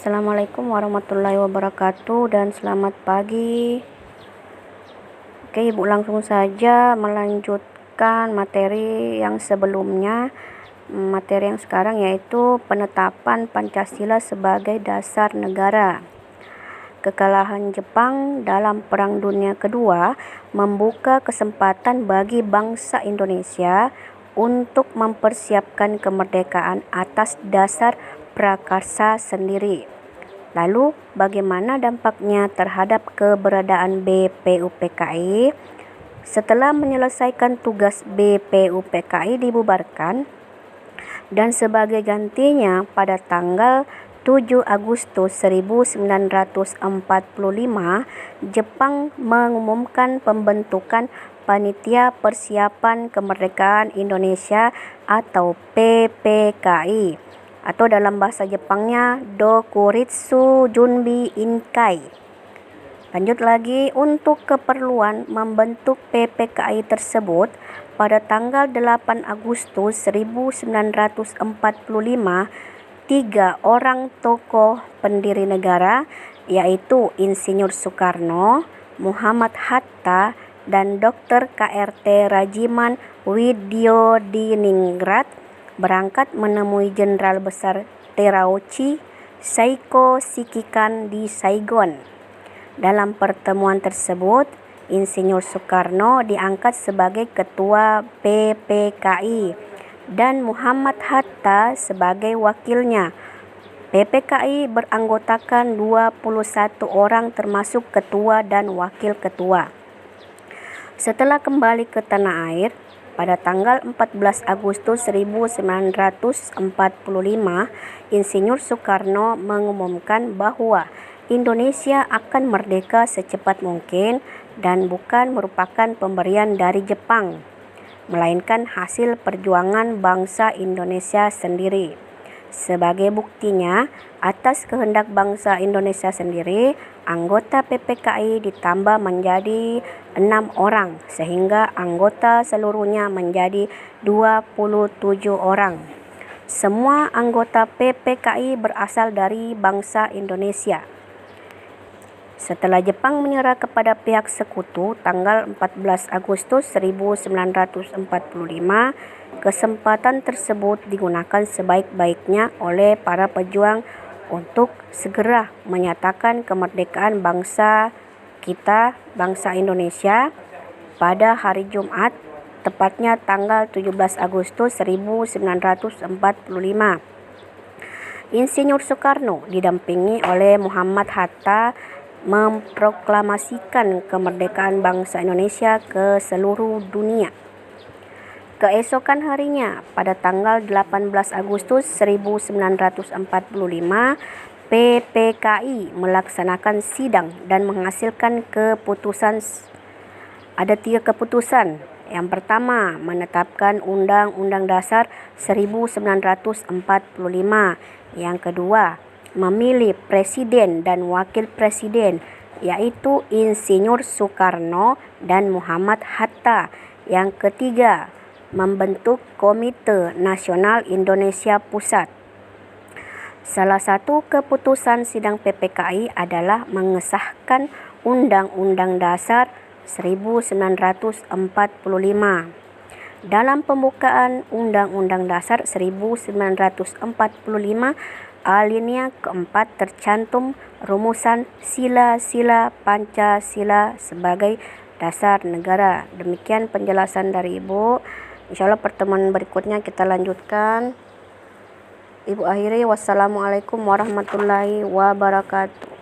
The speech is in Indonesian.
Assalamualaikum warahmatullahi wabarakatuh dan selamat pagi. Oke, Ibu langsung saja melanjutkan materi yang sebelumnya. Materi yang sekarang yaitu penetapan Pancasila sebagai dasar negara. Kekalahan Jepang dalam Perang Dunia Kedua membuka kesempatan bagi bangsa Indonesia untuk mempersiapkan kemerdekaan atas dasar prakarsa sendiri. Lalu, bagaimana dampaknya terhadap keberadaan BPUPKI? Setelah menyelesaikan tugas BPUPKI dibubarkan, dan sebagai gantinya pada tanggal 7 Agustus 1945, Jepang mengumumkan pembentukan Panitia Persiapan Kemerdekaan Indonesia atau PPKI, atau dalam bahasa Jepangnya Dokuritsu Junbi Inkai. Lanjut lagi, untuk keperluan membentuk PPKI tersebut, pada tanggal 8 Agustus 1945, 3 orang tokoh pendiri negara, yaitu Insinyur Soekarno, Muhammad Hatta, dan Dr. KRT Rajiman Widyodiningrat berangkat menemui Jenderal Besar Terauchi Seiko Shikikan di Saigon. Dalam pertemuan tersebut, Insinyur Soekarno diangkat sebagai Ketua PPKI dan Muhammad Hatta sebagai wakilnya. PPKI beranggotakan 21 orang termasuk ketua dan wakil ketua. Setelah kembali ke tanah air, pada tanggal 14 Agustus 1945, Insinyur Soekarno mengumumkan bahwa Indonesia akan merdeka secepat mungkin dan bukan merupakan pemberian dari Jepang, melainkan hasil perjuangan bangsa Indonesia sendiri. Sebagai buktinya, atas kehendak bangsa Indonesia sendiri, anggota PPKI ditambah menjadi 6 orang, sehingga anggota seluruhnya menjadi 27 orang. Semua anggota PPKI berasal dari bangsa Indonesia. Setelah Jepang menyerah kepada pihak sekutu tanggal 14 Agustus 1945, kesempatan tersebut digunakan sebaik-baiknya oleh para pejuang untuk segera menyatakan kemerdekaan bangsa kita, bangsa Indonesia, pada hari Jumat, tepatnya tanggal 17 Agustus 1945. Insinyur Soekarno didampingi oleh Muhammad Hatta memproklamasikan kemerdekaan bangsa Indonesia ke seluruh dunia. Keesokan harinya, pada tanggal 18 Agustus 1945, PPKI melaksanakan sidang dan menghasilkan keputusan. Ada 3 keputusan. Yang pertama, menetapkan Undang-Undang Dasar 1945. Yang kedua, memilih presiden dan wakil presiden, yaitu Insinyur Soekarno dan Muhammad Hatta. Yang ketiga, membentuk Komite Nasional Indonesia Pusat. Salah satu keputusan sidang PPKI adalah mengesahkan Undang-Undang Dasar 1945. Dalam pembukaan Undang-Undang Dasar 1945, alinea keempat tercantum rumusan sila-sila Pancasila sebagai dasar negara. Demikian penjelasan dari Ibu. Insyaallah pertemuan berikutnya kita lanjutkan. Ibu akhiri, wassalamualaikum warahmatullahi wabarakatuh.